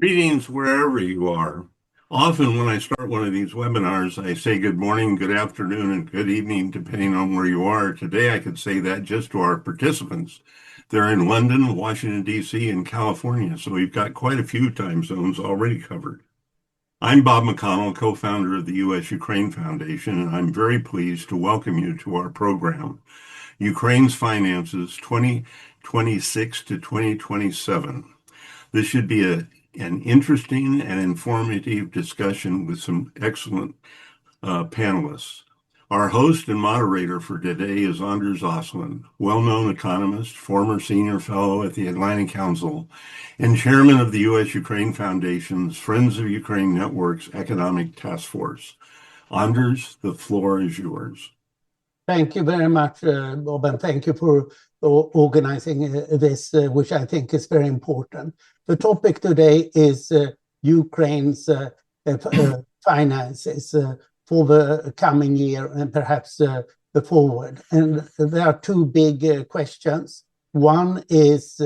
Greetings wherever you are. Often when I start one of these webinars, I say good morning, good afternoon, and good evening, depending on where you are. Today, I could say that just to our participants. They're in London, Washington, D.C., and California, so we've got quite a few time zones already covered. I'm Bob McConnell, co-founder of the U.S.-Ukraine Foundation, and I'm very pleased to welcome you to our program, Ukraine's Finances 2026 to 2027. This should be an interesting and informative discussion with some excellent panelists. Our host and moderator for today is Anders Åslund, well-known economist, former senior fellow at the Atlantic Council, and chairman of the U.S.-Ukraine Foundation's Friends of Ukraine Network's Economic Task Force. Anders, the floor is yours. Thank you very much, Bob, and thank you for organizing this, which I think is very important. The topic today is Ukraine's finances for the coming year and perhaps the forward. And there are two big questions. One is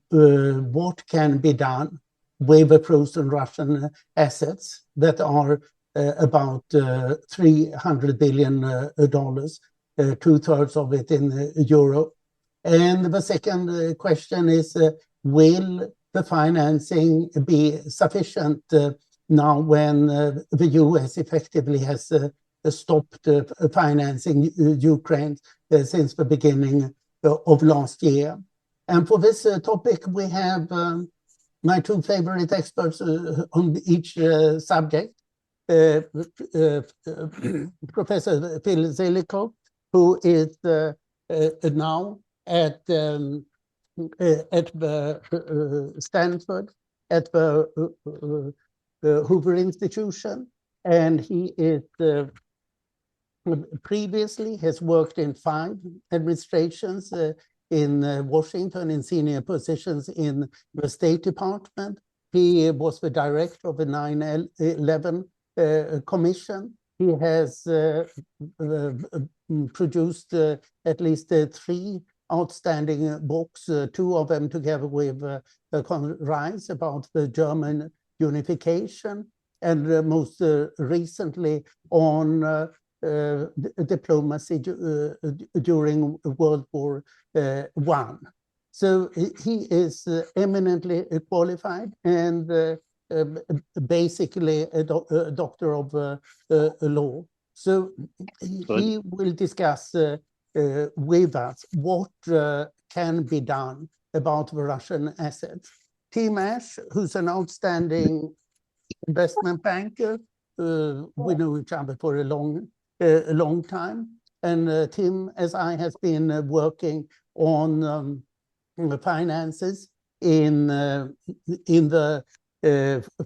what can be done with the frozen Russian assets that are about $300 billion, two-thirds of it in Europe. And the second question is, will the financing be sufficient now when the US effectively has stopped financing Ukraine since the beginning of last year? And for this topic, we have my two favorite experts on each subject. Professor Phil Zelikow, who is now at the Stanford, at the Hoover Institution, and he is previously has worked in 5 administrations in Washington in senior positions in the State Department. He was the director of the 9/11 Commission. He has produced at least 3 outstanding books, 2 of them together with Rice about the German unification, and most recently on diplomacy during World War I. So he is eminently qualified and basically a doctor of law. So he will discuss with us what can be done about the Russian assets. Tim Ash, who's an outstanding investment banker, we know each other for a long time. And Tim, as I, has been working on finances in the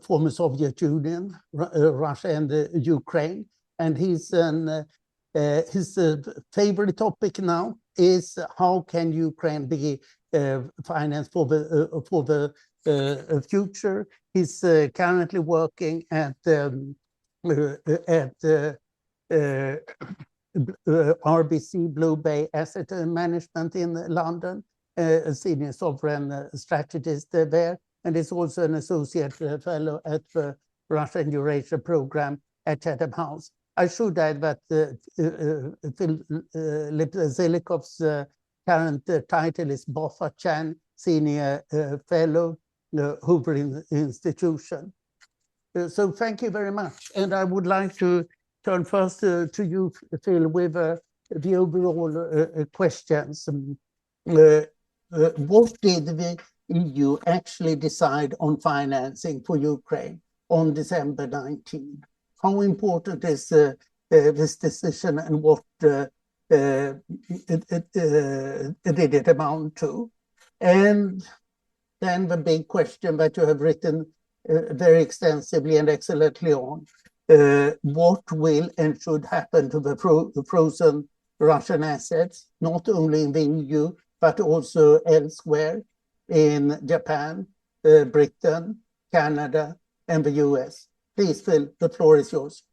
former Soviet Union, Russia and Ukraine. And his favorite topic now is how can Ukraine be financed for the future. He's currently working at RBC BlueBay Asset Management in London, a senior sovereign strategist there, and is also an associate fellow at the Russia and Eurasia program at Chatham House. I should add that Phil Zelikow's current title is Botha-Chan, senior fellow, Hoover Institution. So thank you very much. And I would like to turn first to you, Phil, with the overall questions. What did the EU actually decide on financing for Ukraine on December 19? How important is this decision, and what did it amount to? And then the big question that you have written very extensively and excellently on, what will and should happen to the frozen Russian assets, not only in the EU, but also elsewhere in Japan, Britain, Canada, and the US. Please, Phil, the floor is yours.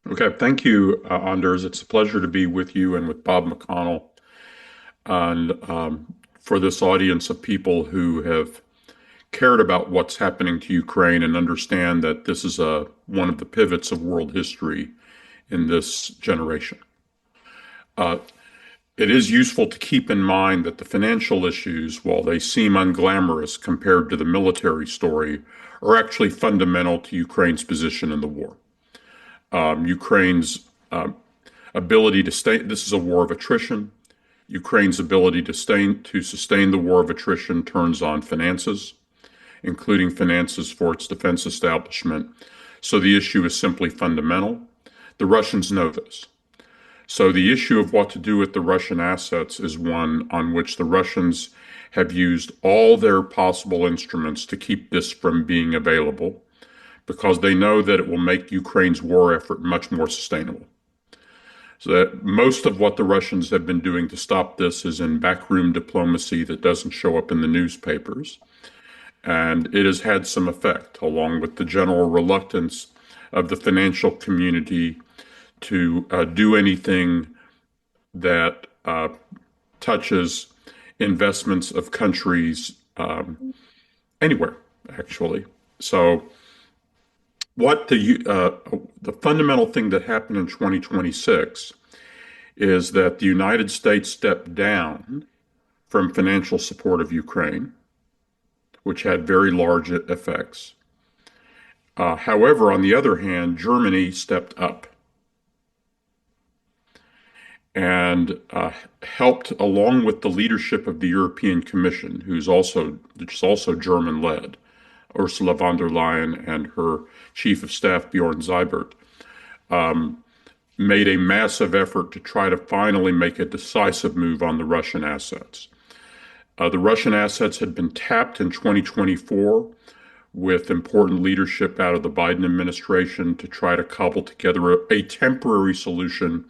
Okay, thank you, Anders. It's a pleasure to be with you and with Bob McConnell. And for this audience of people who have cared about what's happening to Ukraine and understand that this is one of the pivots of world history in this generation. It is useful to keep in mind that the financial issues, while they seem unglamorous compared to the military story, are actually fundamental to Ukraine's position in the war. Ukraine's ability to stay, this is a war of attrition. Ukraine's ability to sustain the war of attrition turns on finances, including finances for its defense establishment. So the issue is simply fundamental. The Russians know this. So the issue of what to do with the Russian assets is one on which the Russians have used all their possible instruments to keep this from being available, because they know that it will make Ukraine's war effort much more sustainable. So that most of what the Russians have been doing to stop this is in backroom diplomacy that doesn't show up in the newspapers. And it has had some effect, along with the general reluctance of the financial community to do anything that touches investments of countries anywhere, actually. So what the fundamental thing that happened in 2026 is that the United States stepped down from financial support of Ukraine, which had very large effects. However, on the other hand, Germany stepped up and helped, along with the leadership of the European Commission, which is also German-led, Ursula von der Leyen and her chief of staff, Bjorn Seibert, made a massive effort to try to finally make a decisive move on the Russian assets. The Russian assets had been tapped in 2024 with important leadership out of the Biden administration to try to cobble together a temporary solution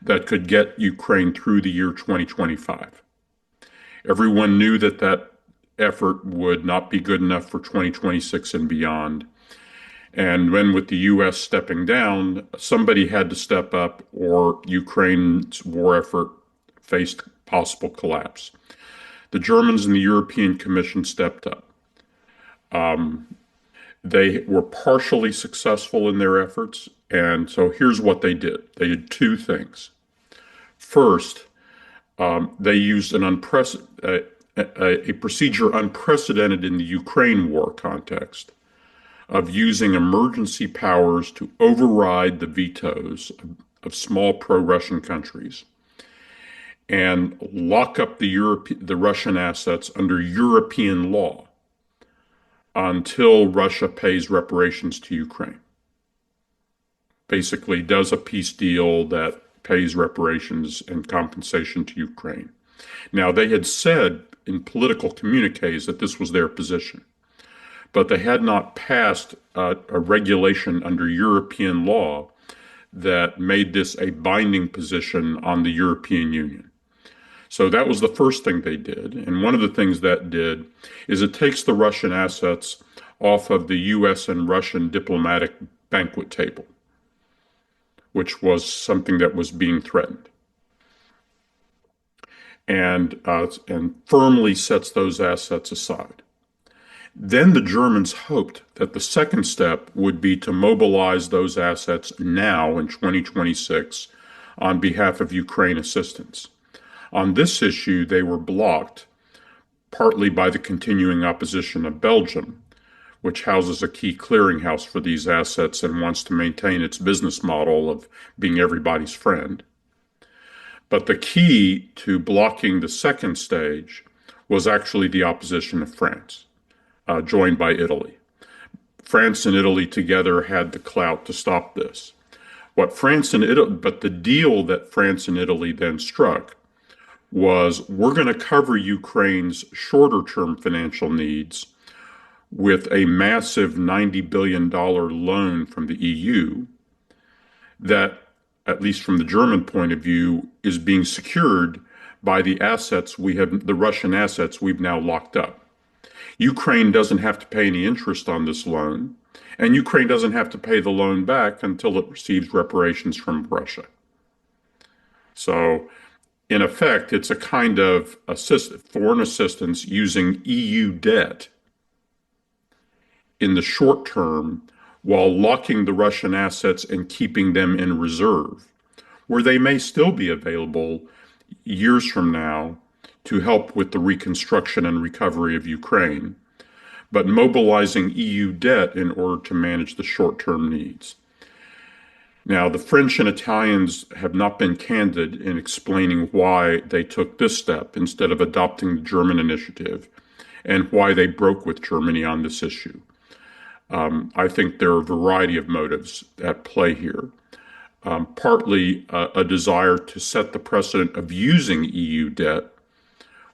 that could get Ukraine through the year 2025. Everyone knew that that effort would not be good enough for 2026 and beyond. And when with the U.S. stepping down, somebody had to step up or Ukraine's war effort faced possible collapse. The Germans and the European Commission stepped up. They were partially successful in their efforts. And so here's what they did. They did two things. First, they used a procedure unprecedented in the Ukraine war context of using emergency powers to override the vetoes of small pro-Russian countries and lock up the Russian assets under European law until Russia pays reparations to Ukraine. Basically does a peace deal that pays reparations and compensation to Ukraine. Now, they had said in political communiques that this was their position, but they had not passed a regulation under European law that made this a binding position on the European Union. So that was the first thing they did. And one of the things that did is it takes the Russian assets off of the U.S. and Russian diplomatic banquet table, which was something that was being threatened, and firmly sets those assets aside. Then the Germans hoped that the second step would be to mobilize those assets now in 2026 on behalf of Ukraine assistance. On this issue, they were blocked partly by the continuing opposition of Belgium, which houses a key clearinghouse for these assets and wants to maintain its business model of being everybody's friend. But the key to blocking the second stage was actually the opposition of France, joined by Italy. France and Italy together had the clout to stop this. But the deal that France and Italy then struck was, we're going to cover Ukraine's shorter-term financial needs with a massive $90 billion loan from the EU that, at least from the German point of view, is being secured by the Russian assets we've now locked up. Ukraine doesn't have to pay any interest on this loan, and Ukraine doesn't have to pay the loan back until it receives reparations from Russia. So, in effect, it's a kind of foreign assistance using EU debt in the short term while locking the Russian assets and keeping them in reserve, where they may still be available years from now to help with the reconstruction and recovery of Ukraine, but mobilizing EU debt in order to manage the short-term needs. Now, the French and Italians have not been candid in explaining why they took this step instead of adopting the German initiative and why they broke with Germany on this issue. I think there are a variety of motives at play here. Partly a desire to set the precedent of using EU debt,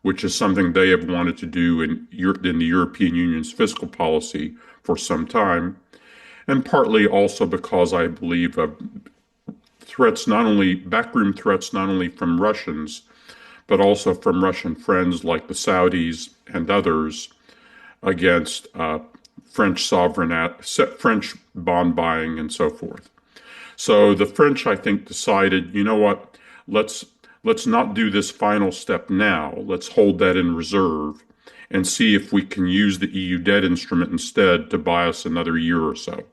which is something they have wanted to do in the European Union's fiscal policy for some time, and partly also because I believe of backroom threats, not only from Russians, but also from Russian friends like the Saudis and others against French French bond buying and so forth. So the French, I think, decided, you know what, let's not do this final step now. Let's hold that in reserve and see if we can use the EU debt instrument instead to buy us another year or so.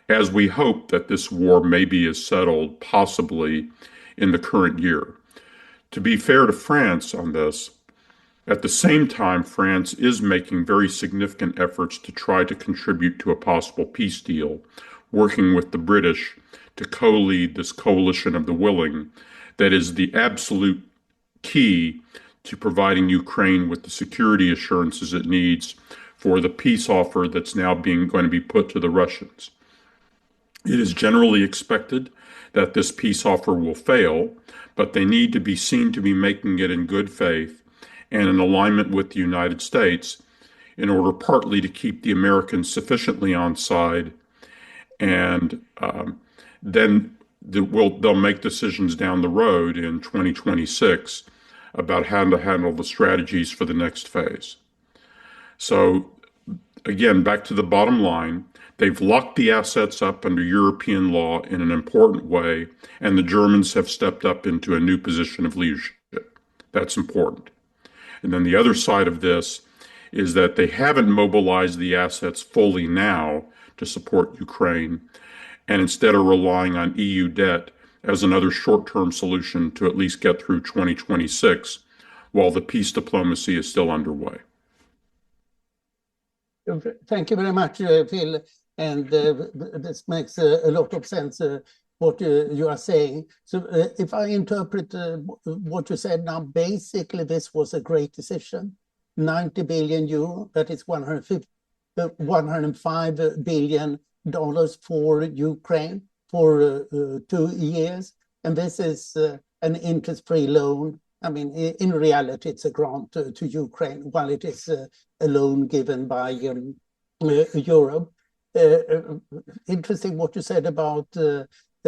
As we hope that this war maybe is settled possibly in the current year. To be fair to France on this, at the same time, France is making very significant efforts to try to contribute to a possible peace deal, working with the British to co-lead this coalition of the willing that is the absolute key to providing Ukraine with the security assurances it needs for the peace offer that's now going to be put to the Russians. It is generally expected that this peace offer will fail, but they need to be seen to be making it in good faith and in alignment with the United States in order partly to keep the Americans sufficiently on side, and then they'll make decisions down the road in 2026 about how to handle the strategies for the next phase. So again, back to the bottom line, they've locked the assets up under European law in an important way, and the Germans have stepped up into a new position of leadership. That's important. And then the other side of this is that they haven't mobilized the assets fully now to support Ukraine, and instead are relying on EU debt as another short-term solution to at least get through 2026 while the peace diplomacy is still underway. Thank you very much, Phil. And this makes a lot of sense, what you are saying. So if I interpret what you said now, basically this was a great decision. 90 billion euro, that is $105 billion for Ukraine for 2 years. And this is an interest-free loan. I mean, in reality, it's a grant to Ukraine, while it is a loan given by Europe. Interesting what you said about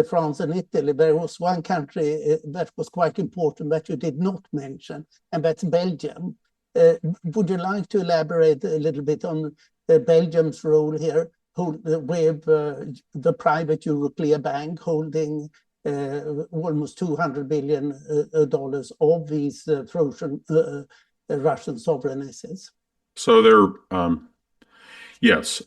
France and Italy. There was one country that was quite important that you did not mention, and that's Belgium. Would you like to elaborate a little bit on Belgium's role here, with the private Euroclear Bank holding almost $200 billion of these frozen Russian sovereign assets? So yes,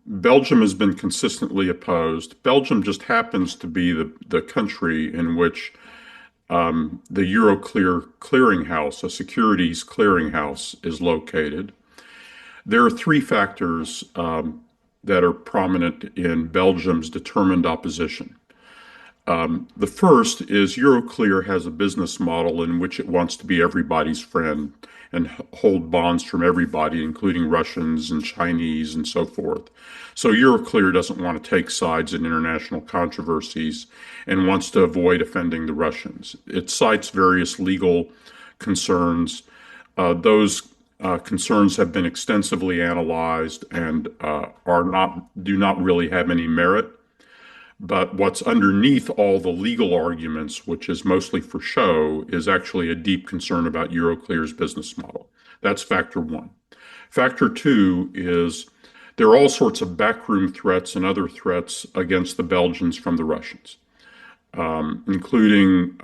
Belgium has been consistently opposed. Belgium just happens to be the country in which the Euroclear clearinghouse, a securities clearinghouse, is located. There are three factors that are prominent in Belgium's determined opposition. The first is Euroclear has a business model in which it wants to be everybody's friend and hold bonds from everybody, including Russians and Chinese and so forth. So Euroclear doesn't want to take sides in international controversies and wants to avoid offending the Russians. It cites various legal concerns. Those concerns have been extensively analyzed and do not really have any merit. But what's underneath all the legal arguments, which is mostly for show, is actually a deep concern about Euroclear's business model. That's factor one. Factor two is there are all sorts of backroom threats and other threats against the Belgians from the Russians, including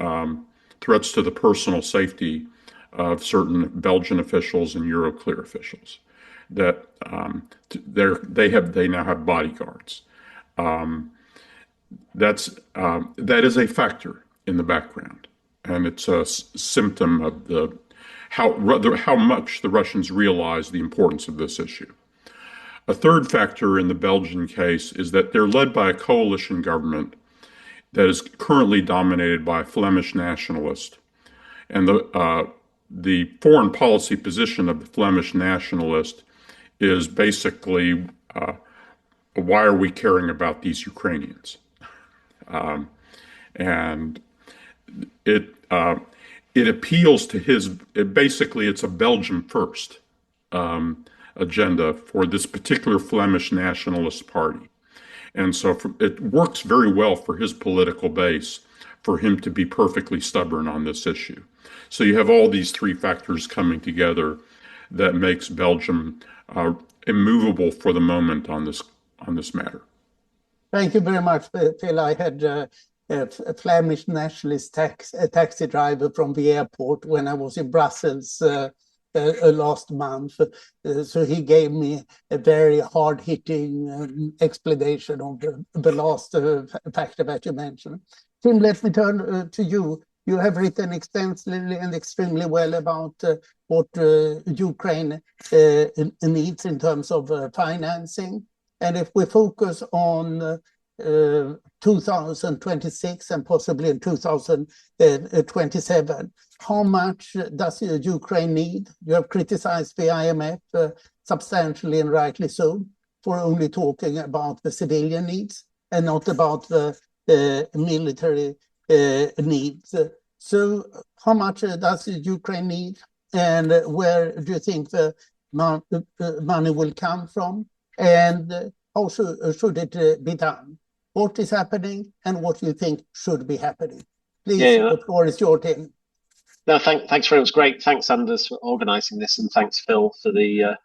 threats to the personal safety of certain Belgian officials and Euroclear officials. that they now have bodyguards. That is a factor in the background, and it's a symptom of how much the Russians realize the importance of this issue. A third factor in the Belgian case is that they're led by a coalition government that is currently dominated by Flemish nationalists, and the foreign policy position of the Flemish nationalist is basically, why are we caring about these Ukrainians? And it appeals to basically it's a Belgium first agenda for this particular Flemish nationalist party. And so it works very well for his political base for him to be perfectly stubborn on this issue. So you have all these three factors coming together that makes Belgium immovable for the moment on this matter. Thank you very much, Phil. I had a Flemish nationalist taxi driver from the airport when I was in Brussels last month. So he gave me a very hard-hitting explanation of the last factor that you mentioned. Tim, let me turn to you. You have written extensively and extremely well about what Ukraine needs in terms of financing. And if we focus on 2026 and possibly in 2027, how much does Ukraine need? You have criticized the IMF substantially and rightly so for only talking about the civilian needs and not about the military needs. So how much does Ukraine need, and where do you think the money will come from, and how should it be done? What is happening and what you think should be happening? Please, the floor is your turn. No, thanks very much. Great. Thanks, Anders, for organising this, and thanks, Phil, for the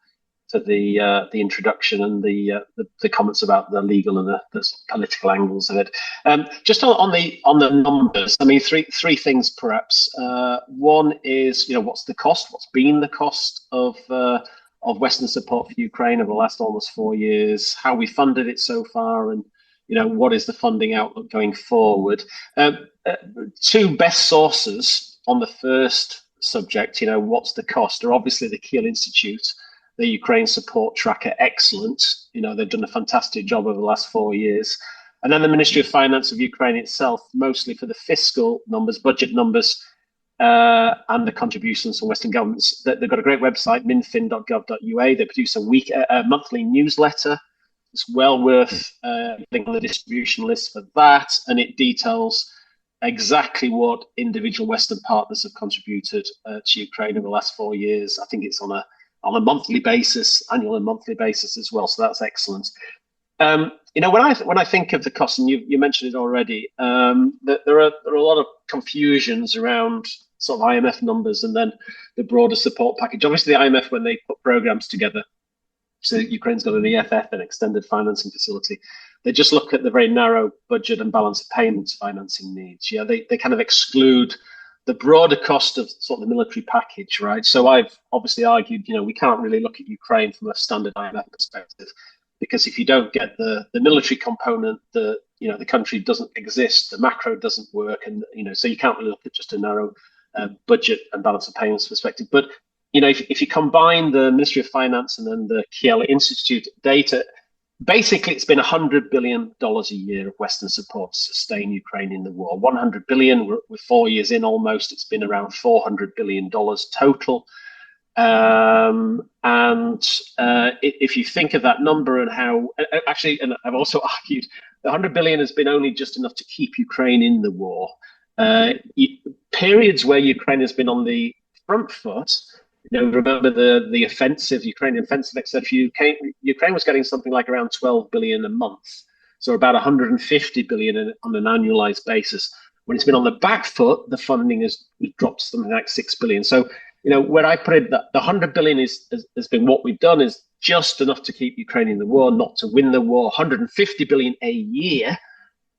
introduction and the comments about the legal and the political angles of it. Just on the numbers, I mean, three things perhaps. One is, what's the cost? What's been the cost of Western support for Ukraine over the last almost 4 years? How we funded it so far, and what is the funding outlook going forward? Two best sources on the first subject. What's the cost? Are obviously the Kiel Institute, the Ukraine support tracker, excellent. They've done a fantastic job over the last 4 years. And then the Ministry of Finance of Ukraine itself, mostly for the fiscal numbers, budget numbers, and the contributions from Western governments. They've got a great website, minfin.gov.ua. They produce a monthly newsletter. It's well worth getting on the distribution list for that, and it details exactly what individual Western partners have contributed to Ukraine in the last 4 years. I think it's on a monthly basis, annual and monthly basis as well. So that's excellent. When I think of the cost, and you mentioned it already, that there are a lot of confusions around sort of IMF numbers and then the broader support package. Obviously, the IMF, when they put programs together, so Ukraine's got an EFF, an extended financing facility, they just look at the very narrow budget and balance of payments financing needs. They kind of exclude the broader cost of sort of the military package, right? So I've obviously argued, we can't really look at Ukraine from a standard IMF perspective, because if you don't get the military component, the country doesn't exist, the macro doesn't work, and so you can't really look at just a narrow budget and balance of payments perspective. But if you combine the Ministry of Finance and then the Kiel Institute data, basically it's been $100 billion a year of Western support to sustain Ukraine in the war. 100 billion, we're 4 years in almost, it's been around $400 billion total. If you think of that number and how, actually, and I've also argued, the 100 billion has been only just enough to keep Ukraine in the war. Periods where Ukraine has been on the front foot, remember the offensive, Ukrainian offensive, etc. Ukraine was getting something like around 12 billion a month, so about 150 billion on an annualized basis. When it's been on the back foot, the funding has dropped to something like 6 billion. So, where I put it, that the 100 billion has been what we've done is just enough to keep Ukraine in the war, not to win the war. 150 billion a year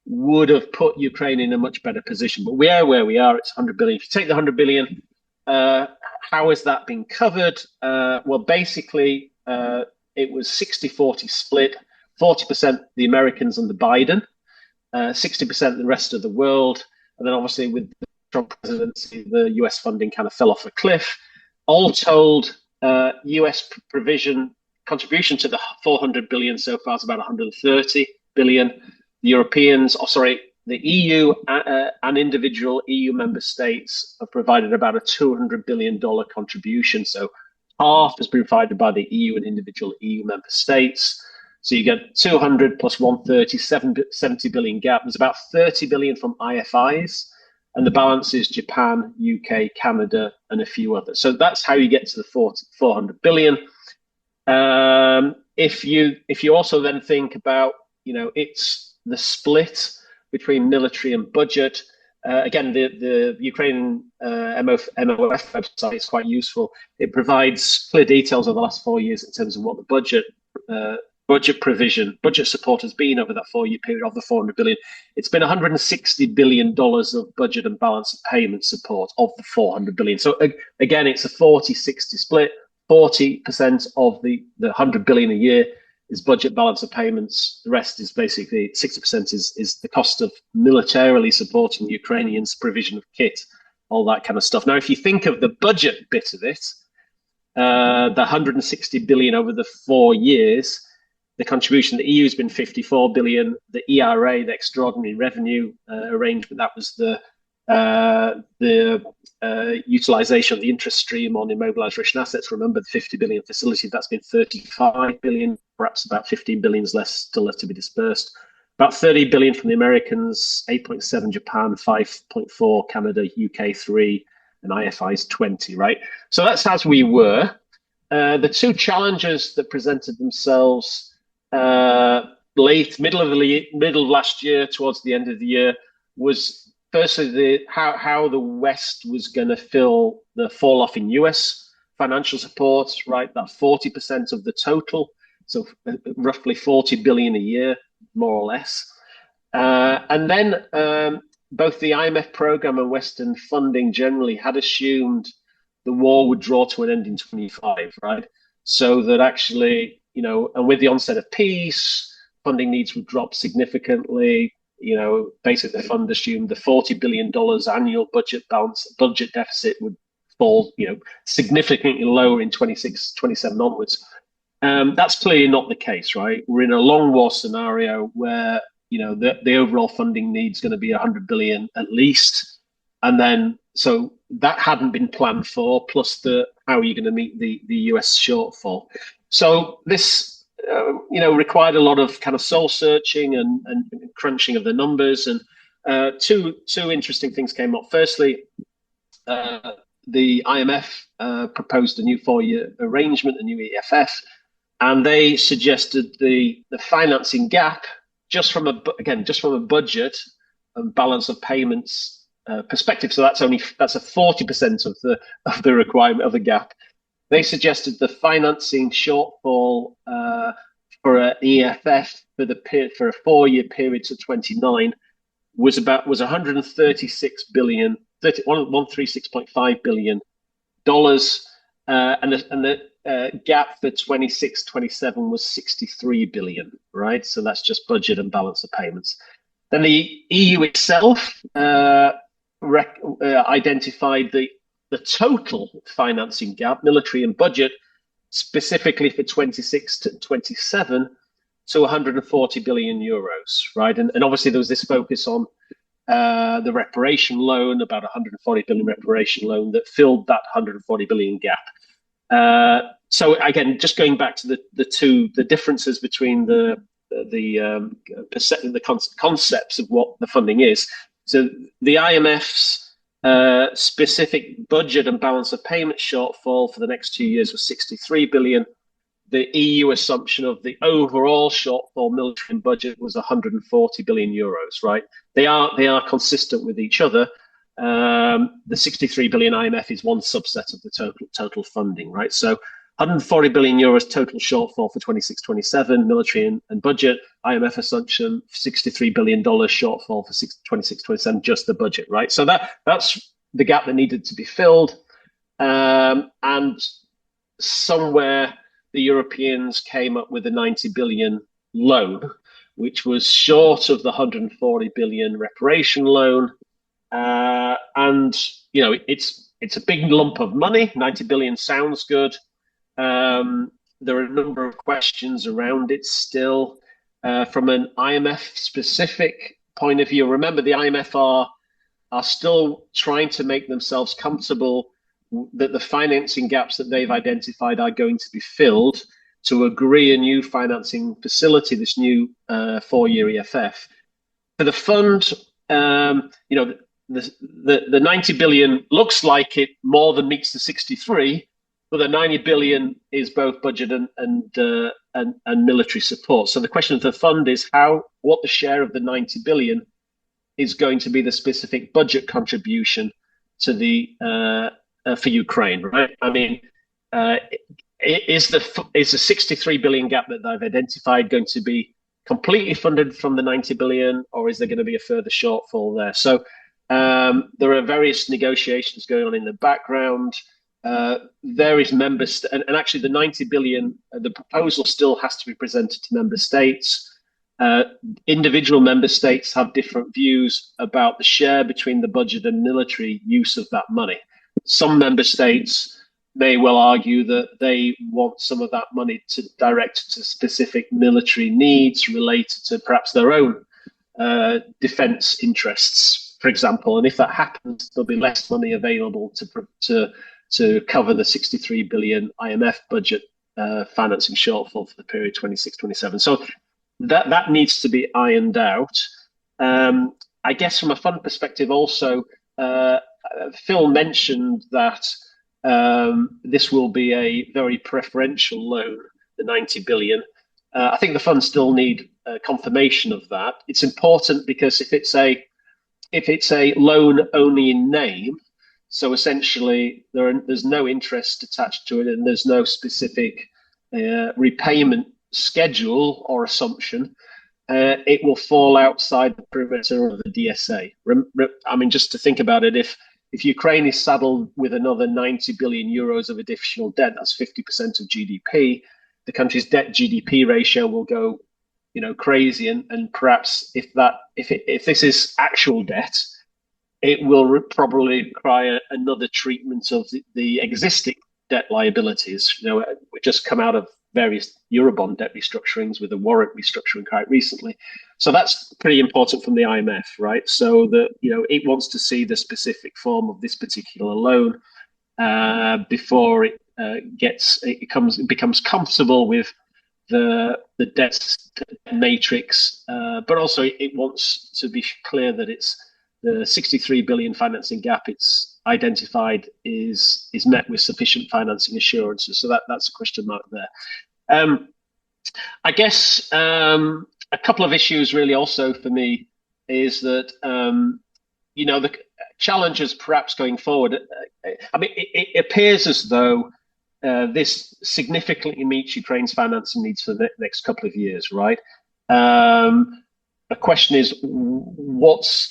would have put Ukraine in a much better position. But we are where we are. It's 100 billion. If you take the 100 billion, how is that being covered? Well, basically, it was 60-40 split, 40% the Americans under Biden, 60% the rest of the world. And then obviously with the Trump presidency, the US funding kind of fell off a cliff. All told, US contribution to the 400 billion so far is about 130 billion. The Europeans, the EU and individual EU member states have provided about a $200 billion contribution. So half has been provided by the EU and individual EU member states. So you get 200 plus 130, 70 billion gap. There's about 30 billion from IFIs, and the balance is Japan, UK, Canada, and a few others. So that's how you get to the 400 billion. If you also then think about, it's the split between military and budget. Again, the Ukrainian MOF website is quite useful. It provides clear details of the last 4 years in terms of what the budget support has been over that 4-year period of the 400 billion. It's been $160 billion of budget and balance of payment support of the 400 billion. So again, it's a 40-60 split. 40% of the 100 billion a year is budget balance of payments. The rest is basically 60% is the cost of militarily supporting the Ukrainians, provision of kit, all that kind of stuff. Now, if you think of the budget bit of it, the 160 billion over the 4 years, the contribution, the EU has been 54 billion. The ERA, the extraordinary revenue arrangement, that was the utilization of the interest stream on immobilized Russian assets. Remember the 50 billion facility, that's been 35 billion, perhaps about 15 billion is still left to be dispersed. About 30 billion from the Americans, 8.7 Japan, 5.4 Canada, UK 3, and IFI's 20, right? So that's as we were. The two challenges that presented themselves middle of last year, towards the end of the year, was firstly how the West was going to fill the fall off in US financial support, right? That 40% of the total, so roughly 40 billion a year, more or less. And then both the IMF program and Western funding generally had assumed the war would draw to an end in 25, right? So that actually, and with the onset of peace, funding needs would drop significantly. Basically the fund assumed the $40 billion annual budget deficit would fall, significantly lower in 26, 27 onwards. That's clearly not the case, right? We're in a long war scenario where, the overall funding need is going to be 100 billion at least. And then, so that hadn't been planned for, plus how are you going to meet the US shortfall? So this, required a lot of kind of soul searching and crunching of the numbers. And two interesting things came up. Firstly, the IMF proposed a new 4-year arrangement, a new EFF, and they suggested the financing gap just from a budget and balance of payments perspective. So that's a 40% of the requirement of the gap. They suggested the financing shortfall for an EFF for a 4-year period to 29 was 136 billion, 136.5 billion dollars, and the gap for 26-27 was 63 billion, right? So that's just budget and balance of payments. Then the EU itself identified the total financing gap, military and budget, specifically for 26 to 27, to 140 billion euros, right? And obviously there was this focus on the reparation loan, about 140 billion reparation loan that filled that 140 billion gap. So again, just going back to the differences between the concepts of what the funding is. So the IMF's specific budget and balance of payment shortfall for the next 2 years was 63 billion. The EU assumption of the overall shortfall military and budget was 140 billion euros, right? They are consistent with each other. The 63 billion IMF is one subset of the total funding, right? So 140 billion euros total shortfall for 26-27 military and budget. IMF assumption $63 billion shortfall for 26-27 just the budget, right? So that's the gap that needed to be filled, and somewhere the Europeans came up with a 90 billion loan, which was short of the 140 billion reparation loan. And, you know, it's a big lump of money. 90 billion sounds good. There are a number of questions around it still. From an IMF specific point of view, remember the IMF are still trying to make themselves comfortable that the financing gaps that they've identified are going to be filled to agree a new financing facility, this new 4-year EFF. For the fund, you know, the 90 billion looks like it more than meets the 63, but the 90 billion is both budget and military support. So the question of the fund is what the share of the 90 billion is going to be the specific budget contribution to the for Ukraine, right? I mean, is the 63 billion gap that they've identified going to be completely funded from the 90 billion, or is there going to be a further shortfall there? So there are various negotiations going on in the background. Various members, and actually the 90 billion, the proposal still has to be presented to member states. Individual member states have different views about the share between the budget and military use of that money. Some member states may well argue that they want some of that money to direct to specific military needs related to perhaps their own defense interests, for example. And if that happens, there'll be less money available to cover the 63 billion IMF budget financing shortfall for the period 26-27. So that needs to be ironed out. I guess from a fund perspective also, Phil mentioned that this will be a very preferential loan, the 90 billion. I think the funds still need confirmation of that. It's important because if it's a loan only in name, so essentially there's no interest attached to it and there's no specific repayment schedule or assumption, it will fall outside the perimeter of the DSA. I mean, just to think about it, if Ukraine is saddled with another 90 billion euros of additional debt, that's 50% of GDP, the country's debt GDP ratio will go, you know, crazy. And perhaps if this is actual debt, it will probably require another treatment of the existing debt liabilities. You know, we just come out of various Eurobond debt restructurings with a warrant restructuring quite recently. So that's pretty important from the IMF, right? So that, you know, it wants to see the specific form of this particular loan before it becomes comfortable with the debt matrix, but also it wants to be clear that it's the 63 billion financing gap it's identified is met with sufficient financing assurances. So that's a question mark there. I guess a couple of issues really also for me is that, you know, the challenges perhaps going forward, I mean, it appears as though this significantly meets Ukraine's financing needs for the next couple of years, right? The question is,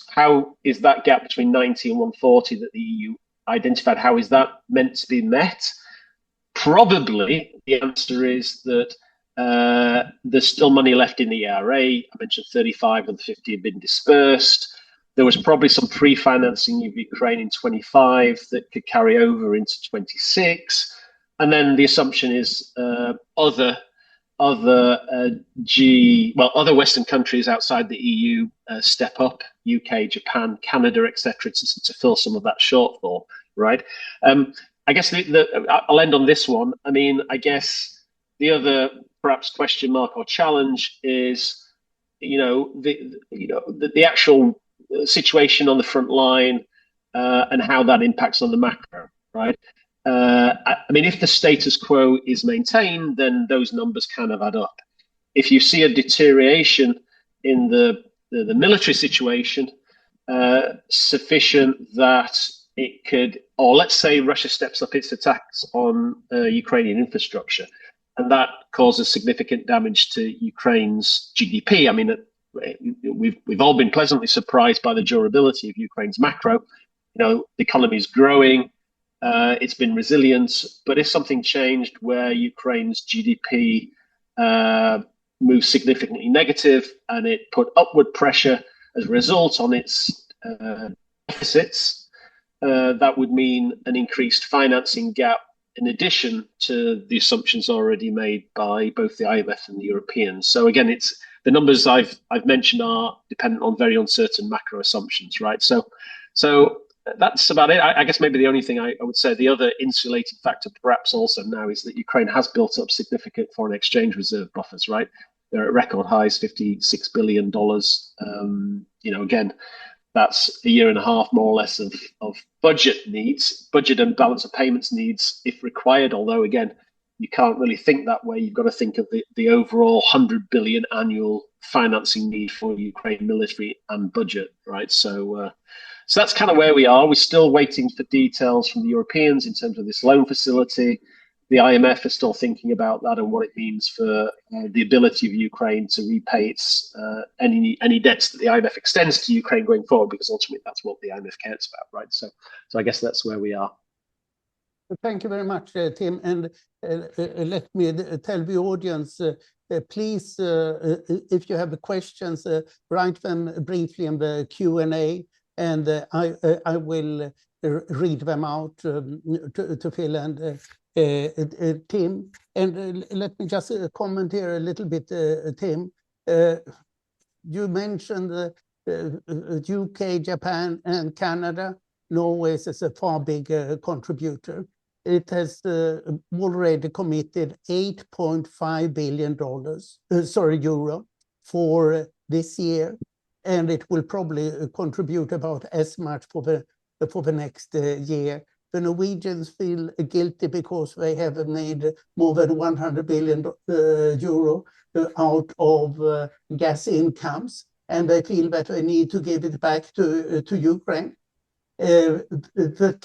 how is that gap between 90 and 140 that the EU identified, how is that meant to be met? Probably the answer is that there's still money left in the ERA. I mentioned 35 of the 50 have been dispersed. There was probably some pre-financing of Ukraine in 25 that could carry over into 26. And then the assumption is other Western countries outside the EU step up, UK, Japan, Canada, etc., to fill some of that shortfall, right? I guess I'll end on this one. I mean, I guess the other perhaps question mark or challenge is, the actual situation on the front line and how that impacts on the macro, right? I mean, if the status quo is maintained, then those numbers kind of add up. If you see a deterioration in the military situation, sufficient that it could, or let's say Russia steps up its attacks on Ukrainian infrastructure, and that causes significant damage to Ukraine's GDP. I mean, we've all been pleasantly surprised by the durability of Ukraine's macro. You know, the economy is growing. It's been resilient, but if something changed where Ukraine's GDP moved significantly negative and it put upward pressure as a result on its deficits, that would mean an increased financing gap in addition to the assumptions already made by both the IMF and the Europeans. So again, it's the numbers I've mentioned are dependent on very uncertain macro assumptions, right? So that's about it. I guess maybe the only thing I would say, the other insulating factor perhaps also now is that Ukraine has built up significant foreign exchange reserve buffers, right? They're at record highs, $56 billion. Again, that's a year and a half more or less of budget needs, budget and balance of payments needs if required. Although, again, you can't really think that way. You've got to think of the overall 100 billion annual financing need for Ukraine military and budget, right? So that's kind of where we are. We're still waiting for details from the Europeans in terms of this loan facility. The IMF is still thinking about that and what it means for the ability of Ukraine to repay its any debts that the IMF extends to Ukraine going forward, because ultimately that's what the IMF cares about, right? So I guess that's where we are. Thank you very much, Tim. And let me tell the audience, please, if you have questions, write them briefly in the Q&A, and I will read them out to Phil and Tim. And let me just comment here a little bit, Tim. You mentioned UK, Japan, and Canada. Norway is a far bigger contributor. It has already committed $8.5 billion, euro, for this year, and it will probably contribute about as much for the next year. The Norwegians feel guilty because they have made more than 100 billion euro out of gas incomes, and they feel that they need to give it back to Ukraine. The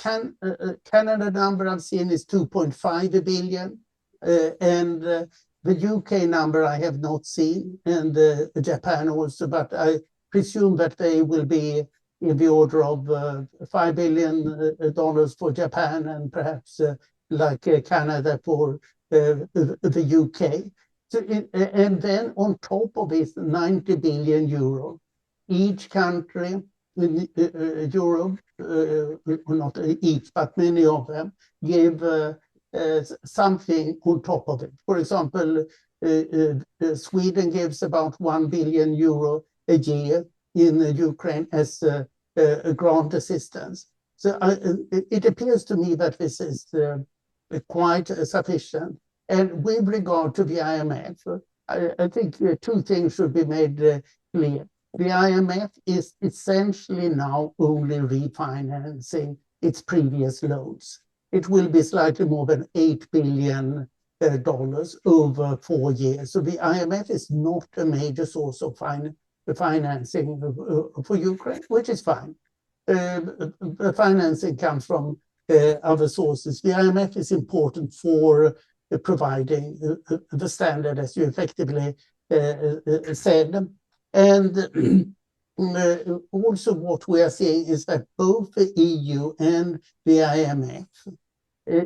Canada number I've seen is 2.5 billion, and the UK number I have not seen, and Japan also, but I presume that they will be in the order of $5 billion for Japan, and perhaps like Canada for the UK. So and then on top of it, 90 billion euro. Each country in Europe, not each, but many of them, give something on top of it. For example, Sweden gives about 1 billion euro a year in Ukraine as grant assistance. So it appears to me that this is quite sufficient. And with regard to the IMF, I think two things should be made clear. The IMF is essentially now only refinancing its previous loans. It will be slightly more than $8 billion over 4 years. So the IMF is not a major source of financing for Ukraine, which is fine. The financing comes from other sources. The IMF is important for providing the standard, as you effectively said. And also what we are seeing is that both the EU and the IMF,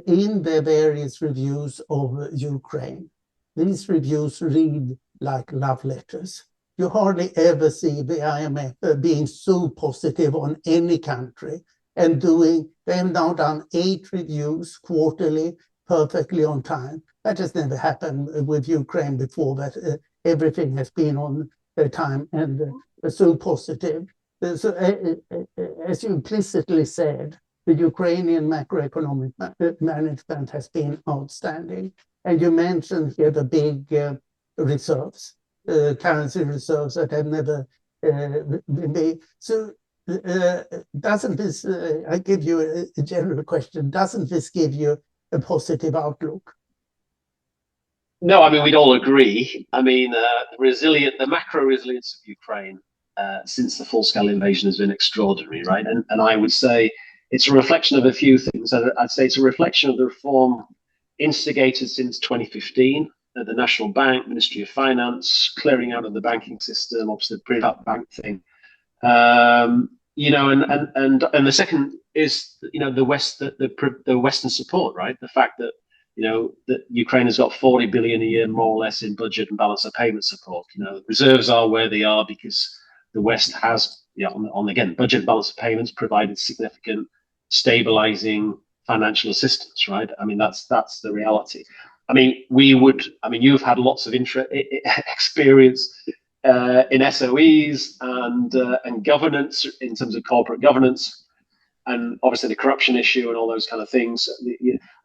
in their various reviews of Ukraine, these reviews read like love letters. You hardly ever see the IMF being so positive on any country and they have now done 8 reviews quarterly, perfectly on time. That has never happened with Ukraine before, that everything has been on time and so positive. So as you implicitly said, the Ukrainian macroeconomic management has been outstanding. And you mentioned here the big reserves, currency reserves that have never been made. So doesn't this, I give you a general question, doesn't this give you a positive outlook? No, I mean, we'd all agree. I mean, the macro resilience of Ukraine since the full-scale invasion has been extraordinary, right? And I would say it's a reflection of a few things. I'd say it's a reflection of the reform instigated since 2015 at the National Bank, Ministry of Finance, clearing out of the banking system, obviously the pre-bank thing. you know, and the second is, you know, the Western support, right? The fact that, you know, that Ukraine has got 40 billion a year more or less in budget and balance of payment support. You know, reserves are where they are because the West has, you know, on again budget and balance of payments provided significant stabilizing financial assistance, right? I mean, that's the reality. I mean, you've had lots of experience in SOEs and governance in terms of corporate governance, and obviously the corruption issue and all those kind of things.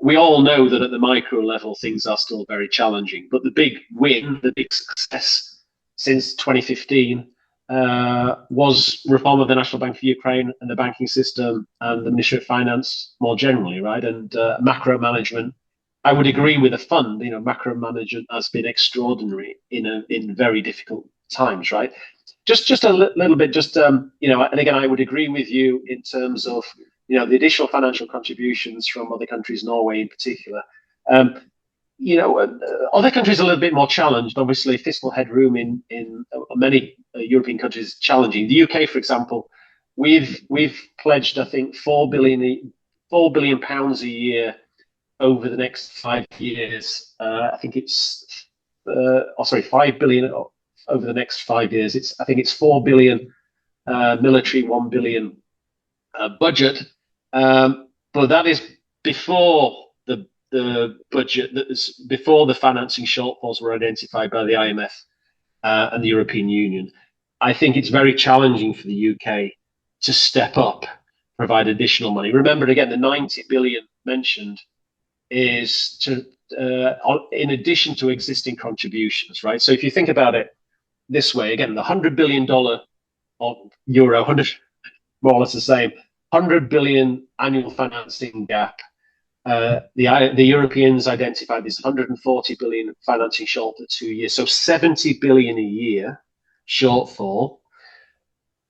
We all know that at the micro level, things are still very challenging. But the big win, the big success since 2015 was reform of the National Bank of Ukraine and the banking system and the Ministry of Finance more generally, right? And macro management. I would agree with the fund. You know, macro management has been extraordinary in very difficult times, right? Just a little bit, you know, and again, I would agree with you in terms of, you know, the additional financial contributions from other countries, Norway in particular. You know, other countries are a little bit more challenged. Obviously, fiscal headroom in many European countries is challenging. The UK, for example, we've pledged, I think, £4 billion a year over the next 5 years. I think it's 5 billion over the next 5 years. I think it's 4 billion military, 1 billion budget, but that is before the budget, that is before the financing shortfalls were identified by the IMF and the European Union. I think it's very challenging for the UK to step up, provide additional money. Remember, again, the 90 billion mentioned is to in addition to existing contributions, right? So if you think about it this way, again, the $100 billion of euro, 100 more or less the same, 100 billion annual financing gap. The Europeans identified this 140 billion financing shortfall for 2 years, so 70 billion a year shortfall,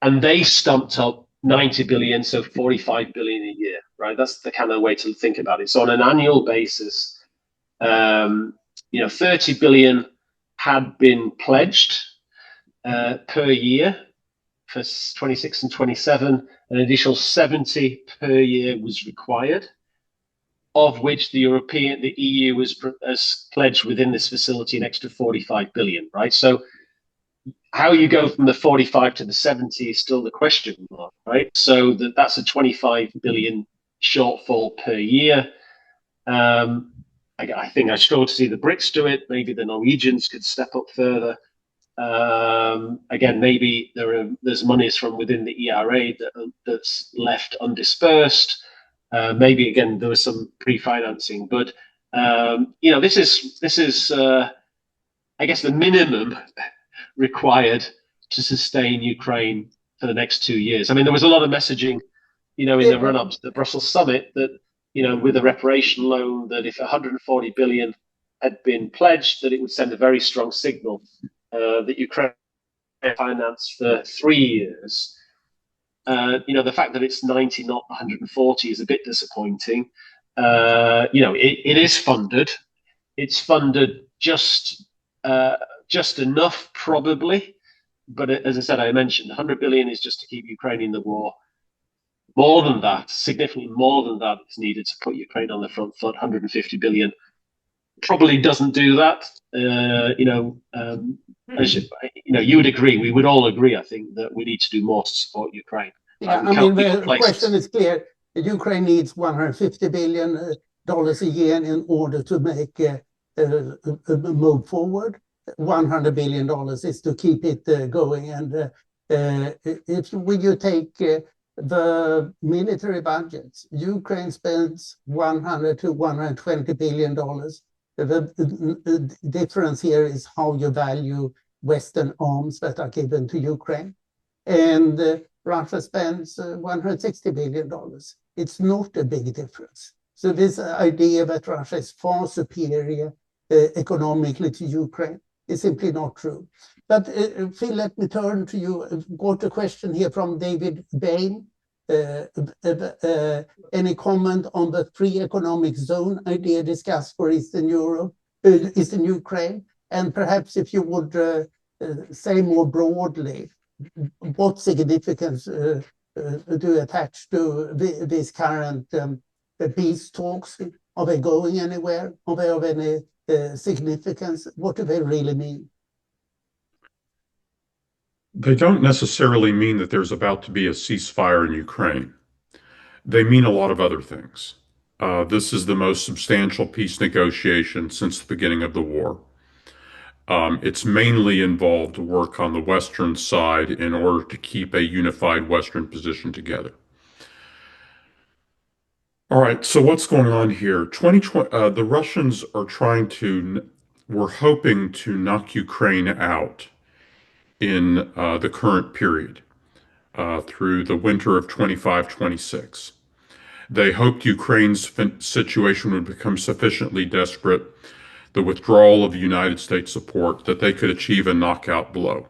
and they stumped up 90 billion, so 45 billion a year, right? That's the kind of way to think about it. So on an annual basis, you know, 30 billion had been pledged per year for 26 and 27. An additional 70 per year was required, of which the EU has pledged within this facility an extra 45 billion, right? So how you go from the 45 to the 70 is still the question mark, right? So that's a 25 billion shortfall per year. I think I struggle to see the Brits do it. Maybe the Norwegians could step up further. Again, maybe there's monies from within the ERA that's left undispersed. Maybe again there was some pre-financing, but you know, this is I guess the minimum required to sustain Ukraine for the next 2 years. I mean, there was a lot of messaging, you know, in the run-up to the Brussels summit that, you know, with a reparation loan, that if 140 billion had been pledged, that it would send a very strong signal that Ukraine financed for 3 years. You know, the fact that it's 90, not 140, is a bit disappointing. You know, it is funded. It's funded just enough, probably. But as I said, I mentioned 100 billion is just to keep Ukraine in the war. More than that, significantly more than that, is needed to put Ukraine on the front foot. 150 billion probably doesn't do that. You know, as you know, you would agree. We would all agree, I think, that we need to do more to support Ukraine. Yeah, I mean, the question is clear. Ukraine needs $150 billion a year in order to make a move forward. $100 billion is to keep it going. And when you take the military budgets, Ukraine spends $100 to $120 billion. The difference here is how you value Western arms that are given to Ukraine. And Russia spends $160 billion. It's not a big difference. So this idea that Russia is far superior economically to Ukraine is simply not true. But Phil, let me turn to you. I've got a question here from David Bain. Any comment on the free economic zone idea discussed for Eastern Europe, Eastern Ukraine? And perhaps if you would say more broadly, what significance attach to these current peace talks? Are they going anywhere? Are they of any significance? What do they really mean? They don't necessarily mean that there's about to be a ceasefire in Ukraine. They mean a lot of other things. This is the most substantial peace negotiation since the beginning of the war. It's mainly involved work on the Western side in order to keep a unified Western position together. All right, so what's going on here? The Russians are we're hoping to knock Ukraine out in the current period through the winter of 25-26. They hoped Ukraine's situation would become sufficiently desperate, the withdrawal of United States support, that they could achieve a knockout blow.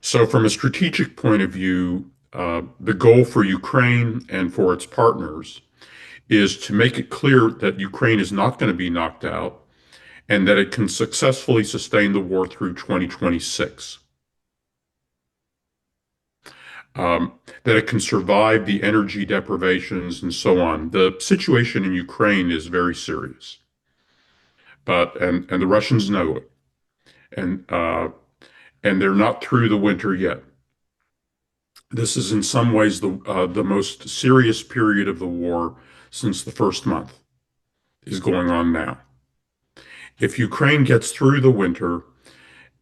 So from a strategic point of view, the goal for Ukraine and for its partners is to make it clear that Ukraine is not going to be knocked out and that it can successfully sustain the war through 2026. That it can survive the energy deprivations and so on. The situation in Ukraine is very serious, and the Russians know it, and they're not through the winter yet. This is in some ways the most serious period of the war since the first month is going on now. If Ukraine gets through the winter,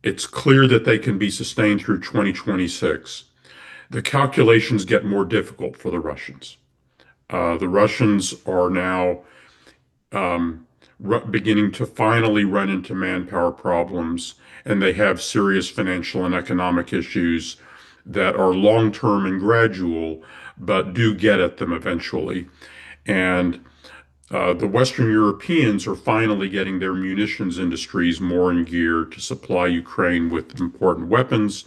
it's clear that they can be sustained through 2026. The calculations get more difficult for the Russians. The Russians are now beginning to finally run into manpower problems, and they have serious financial and economic issues that are long-term and gradual, but do get at them eventually. And the Western Europeans are finally getting their munitions industries more in gear to supply Ukraine with important weapons.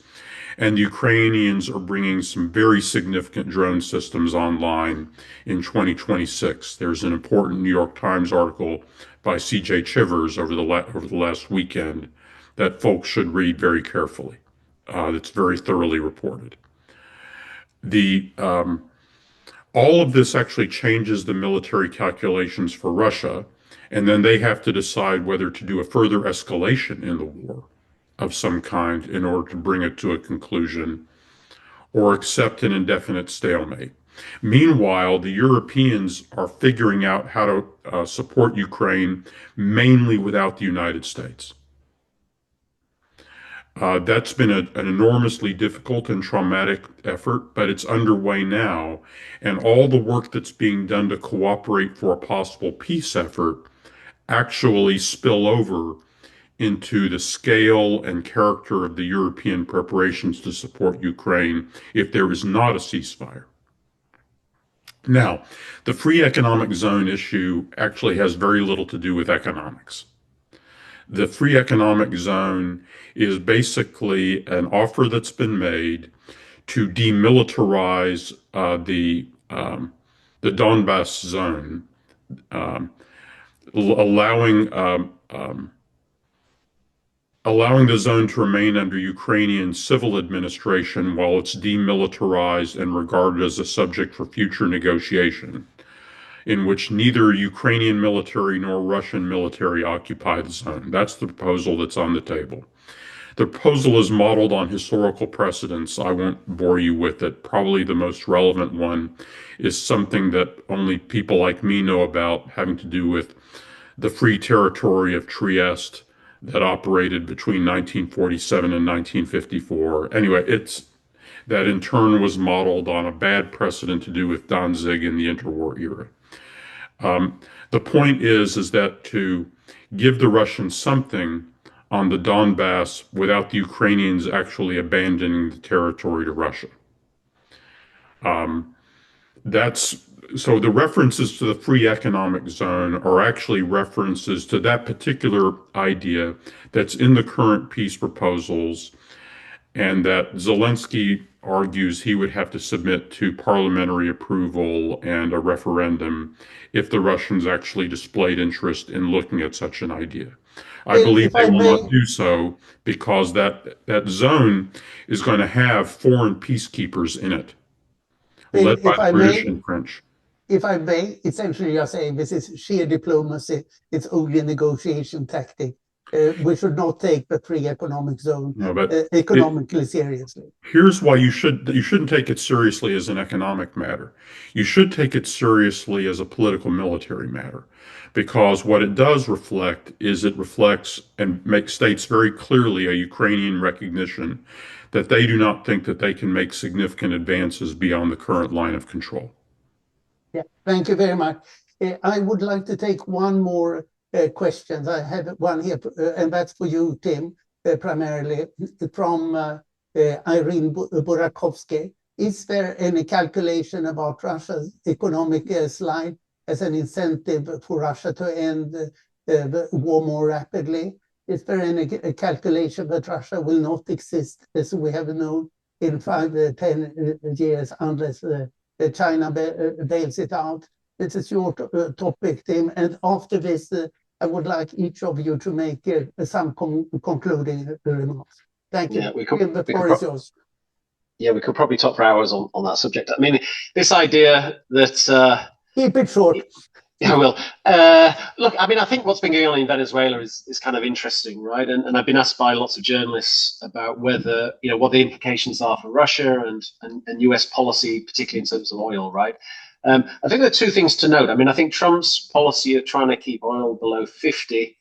And the Ukrainians are bringing some very significant drone systems online in 2026. There's an important New York Times article by C.J. Chivers over the last weekend that folks should read very carefully. That's very thoroughly reported. All of this actually changes the military calculations for Russia, and then they have to decide whether to do a further escalation in the war of some kind in order to bring it to a conclusion or accept an indefinite stalemate. Meanwhile, the Europeans are figuring out how to support Ukraine mainly without the United States. That's been an enormously difficult and traumatic effort, but it's underway now. And all the work that's being done to cooperate for a possible peace effort actually spill over into the scale and character of the European preparations to support Ukraine if there is not a ceasefire. Now, the free economic zone issue actually has very little to do with economics. The free economic zone is basically an offer that's been made to demilitarize the Donbass zone, allowing the zone to remain under Ukrainian civil administration while it's demilitarized and regarded as a subject for future negotiation, in which neither Ukrainian military nor Russian military occupy the zone. That's the proposal that's on the table. The proposal is modeled on historical precedents. I won't bore you with it. Probably the most relevant one is something that only people like me know about, having to do with the Free Territory of Trieste that operated between 1947 and 1954. Anyway, that in turn was modeled on a bad precedent to do with Danzig in the interwar era. The point is that to give the Russians something on the Donbass without the Ukrainians actually abandoning the territory to Russia. So the references to the free economic zone are actually references to that particular idea that's in the current peace proposals, and that Zelensky argues he would have to submit to parliamentary approval and a referendum if the Russians actually displayed interest in looking at such an idea. I believe they will not do so because that zone is going to have foreign peacekeepers in it. led by If the I British may, and French. if I may, essentially you're saying this is sheer diplomacy. It's only a negotiation tactic. We should not take the free economic zone No, but economically seriously. here's why you shouldn't take it seriously as an economic matter. You should take it seriously as a political military matter, because what it does reflect is it reflects and states very clearly a Ukrainian recognition that they do not think that they can make significant advances beyond the current line of control. Yeah, thank you very much. I would like to take one more question. I have one here, and that's for you, Tim, primarily from Irene Burakovsky. Is there any calculation about Russia's economic slide as an incentive for Russia to end the war more rapidly? Is there any calculation that Russia will not exist as we have known in 5 10 years unless China bails it out? This is your topic, Tim. And after this, I would like each of you to make some concluding remarks. Thank you. Yeah, The floor is yours. Yeah, we could probably talk for hours on that subject. I mean, this idea that keep it short. Yeah, I will. Look, I mean, I think what's been going on in Venezuela is kind of interesting, right? And I've been asked by lots of journalists about whether, what the implications are for Russia and US policy, particularly in terms of oil, right? I think there are two things to note. I mean, I think Trump's policy of trying to keep oil below 50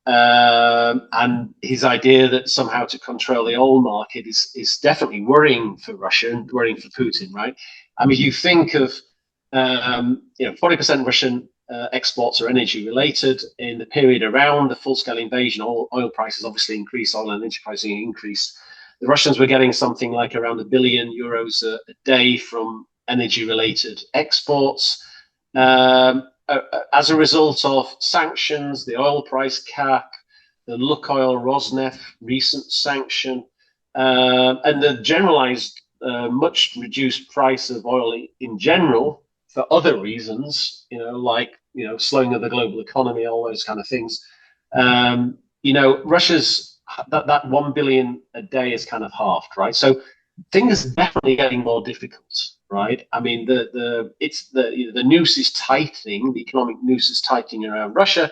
and his idea that somehow to control the oil market is definitely worrying for Russia and worrying for Putin, right? I mean, you think of 40% Russian exports are energy related. In the period around the full-scale invasion, oil prices obviously increased, oil and energy pricing increased. The Russians were getting something like around €1 billion a day from energy-related exports. As a result of sanctions, the oil price cap, the Lukoil Rosneft recent sanction, and the generalized much reduced price of oil in general for other reasons, like slowing of the global economy, all those kind of things. Russia's that 1 billion a day is kind of halved, right? So things are definitely getting more difficult, right? I mean, the noose is tightening, the economic noose is tightening around Russia.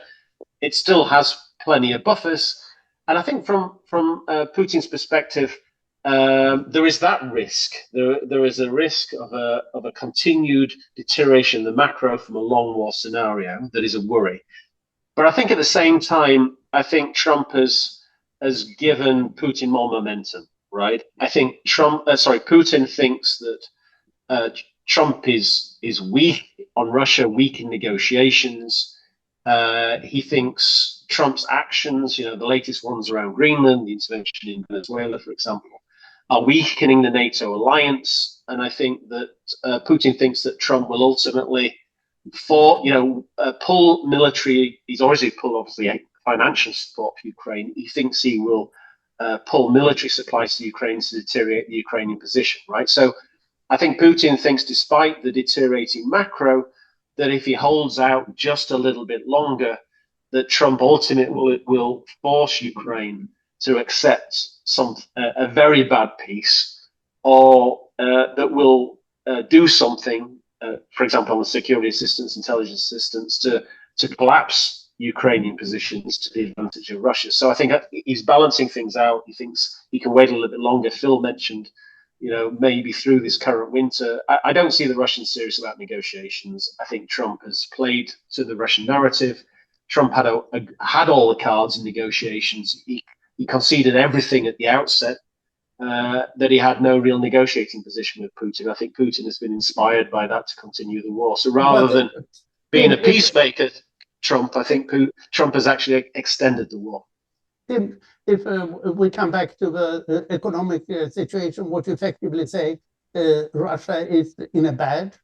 It still has plenty of buffers, and I think from Putin's perspective, there is that risk. There is a risk of a continued deterioration in the macro from a long war scenario that is a worry. But I think at the same time, I think Trump has given Putin more momentum, right? I think Putin thinks that Trump is weak on Russia, weak in negotiations. He thinks Trump's actions, the latest ones around Greenland, the intervention in Venezuela, for example, are weakening the NATO alliance. And I think that Putin thinks that Trump will ultimately pull military. He's already pulled obviously financial support for Ukraine. He thinks he will pull military supplies to Ukraine to deteriorate the Ukrainian position, right? So I think Putin thinks, despite the deteriorating macro, that if he holds out just a little bit longer, that Trump ultimately will force Ukraine to accept a very bad peace, or that will do something, for example, on the security assistance, intelligence assistance, to collapse Ukrainian positions to the advantage of Russia. So I think he's balancing things out. He thinks he can wait a little bit longer. Phil mentioned, maybe through this current winter. I don't see the Russians serious about negotiations. I think Trump has played to the Russian narrative. Trump had all the cards in negotiations. He conceded everything at the outset, that he had no real negotiating position with Putin. I think Putin has been inspired by that to continue the war. So rather than being a peacemaker, Trump, I think Trump has actually extended the war. If we come back to the economic situation, what you effectively say, Russia is in a bad,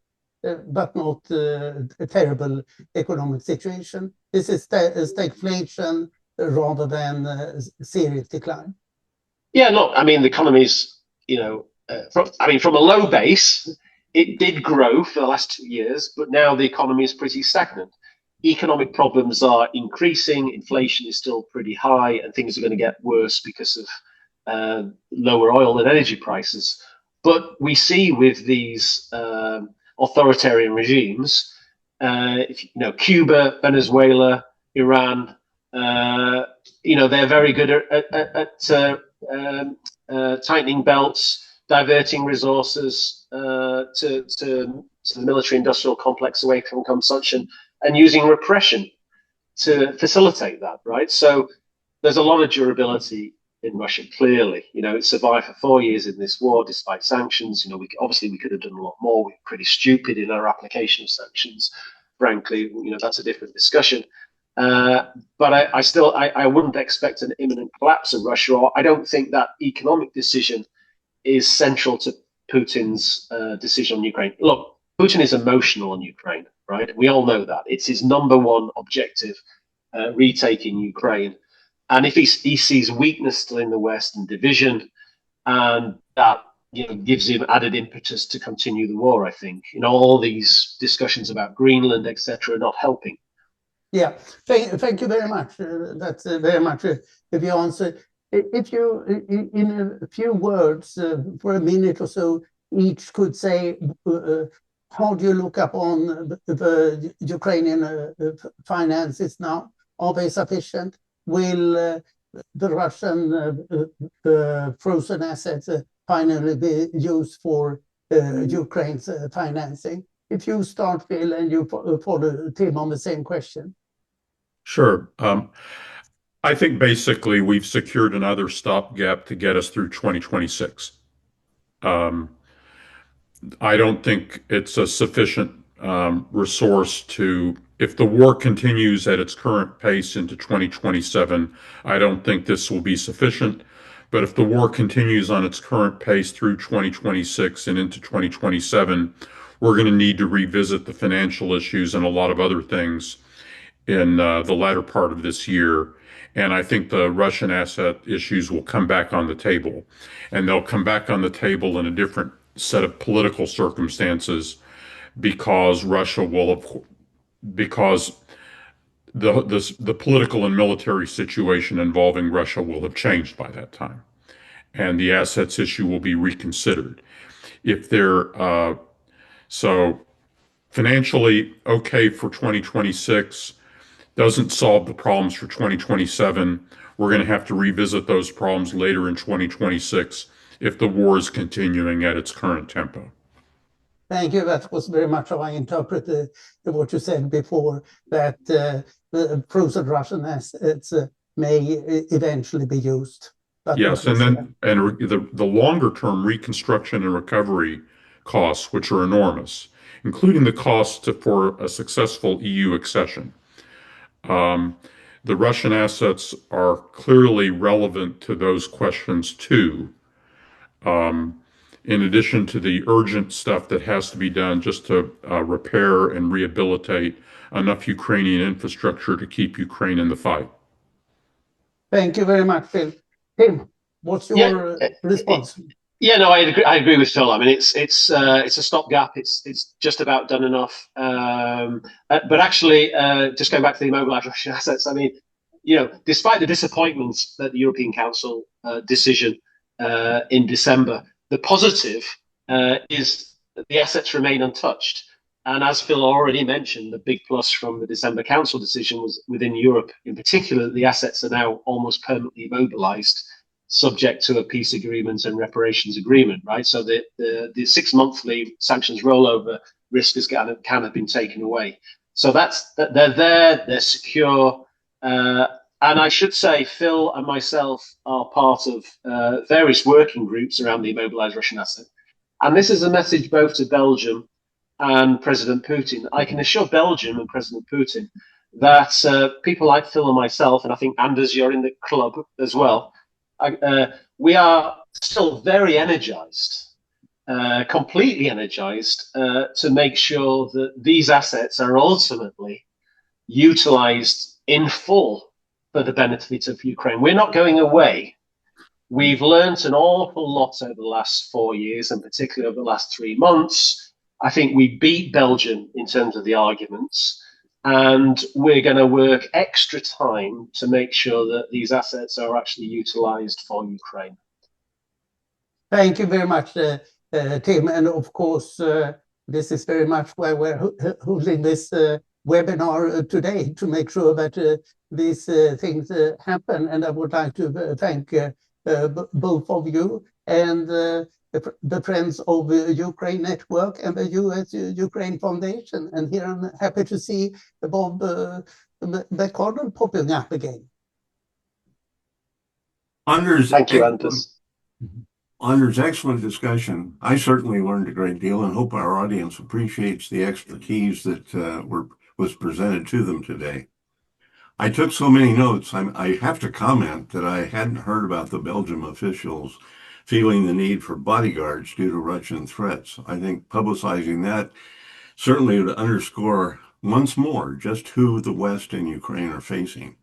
but not a terrible economic situation. This is stagflation rather than serious decline. Yeah, look, I mean, the economy's, from a low base, it did grow for the last 2 years, but now the economy is pretty stagnant. Economic problems are increasing, inflation is still pretty high, and things are going to get worse because of lower oil and energy prices. But we see with these authoritarian regimes. Cuba, Venezuela, Iran, they're very good at tightening belts, diverting resources to the military-industrial complex away from consumption, and using repression to facilitate that, right? So there's a lot of durability in Russia, clearly. It survived for 4 years in this war despite sanctions. We could have done a lot more. We're pretty stupid in our application of sanctions. Frankly, that's a different discussion. But I wouldn't expect an imminent collapse of Russia, or I don't think that economic decision is central to Putin's decision on Ukraine. Look, Putin is emotional on Ukraine, right? We all know that. It's his number one objective, retaking Ukraine. And if he sees weakness still in the West and division, and that gives him added impetus to continue the war, I think. All these discussions about Greenland, etc., are not helping. Yeah, thank you very much. That's very much a your answer. If you, in a few words, for a minute or so, each could say, how do you look upon the Ukrainian finances now? Are they sufficient? Will the Russian frozen assets finally be used for Ukraine's financing? If you start, Phil, and you follow Tim on the same question. Sure. I think basically we've secured another stopgap to get us through 2026. I don't think it's a sufficient resource to, if the war continues at its current pace into 2027, I don't think this will be sufficient. But if the war continues on its current pace through 2026 and into 2027, we're going to need to revisit the financial issues and a lot of other things in the latter part of this year. And I think the Russian asset issues will come back on the table. And they'll come back on the table in a different set of political circumstances because because the political and military situation involving Russia will have changed by that time. And the assets issue will be reconsidered. If they're, so financially okay for 2026, doesn't solve the problems for 2027. We're going to have to revisit those problems later in 2026 if the war is continuing at its current tempo. Thank you. That was very much how I interpreted what you said before, that the frozen Russian assets may eventually be used. Yes, and then the longer term reconstruction and recovery costs, which are enormous, including the cost for a successful EU accession. The Russian assets are clearly relevant to those questions too. In addition to the urgent stuff that has to be done just to repair and rehabilitate enough Ukrainian infrastructure to keep Ukraine in the fight. Thank you very much, Phil. Tim, what's your response? Yeah, no, I agree with Phil. I mean, it's a stopgap. It's just about done enough. But actually, just going back to the immobilized Russian assets, I mean, despite the disappointments that the European Council decision in December, the positive is that the assets remain untouched. And as Phil already mentioned, the big plus from the December Council decision was within Europe, in particular, the assets are now almost permanently immobilized, subject to a peace agreement and reparations agreement, right? So the 6 monthly sanctions rollover risk has kind of been taken away. So they're there, they're secure. And I should say, Phil and myself are part of various working groups around the immobilized Russian asset. And this is a message both to Belgium and President Putin. I can assure Belgium and President Putin that people like Phil and myself, and I think Anders, you're in the club as well, we are still very energized, completely energized to make sure that these assets are ultimately utilized in full for the benefit of Ukraine. We're not going away. We've learned an awful lot over the last 4 years, and particularly over the last 3 months. I think we beat Belgium in terms of the arguments, and we're going to work extra time to make sure that these assets are actually utilized for Ukraine. Thank you very much, Tim. And of course, this is very much why we're holding this webinar today, to make sure that these things happen. And I would like to thank both of you and the Friends of Ukraine Network and the US Ukraine Foundation. And here I'm happy to see Bob McConnell popping up again. Thank you, Anders. Anders, excellent discussion. I certainly learned a great deal and hope our audience appreciates the expertise that was presented to them today. I took so many notes, I have to comment that I hadn't heard about the Belgium officials feeling the need for bodyguards due to Russian threats. I think publicizing that certainly would underscore once more just who the West and Ukraine are facing.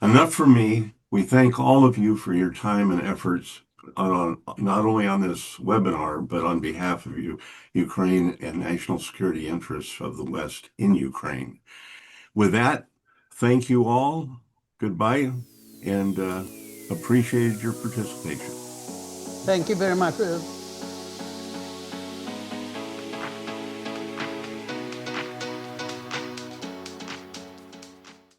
Enough for me. We thank all of you for your time and efforts not only on this webinar, but on behalf of Ukraine and national security interests of the West in Ukraine. With that, thank you all. Goodbye, and appreciated your participation. Thank you very much.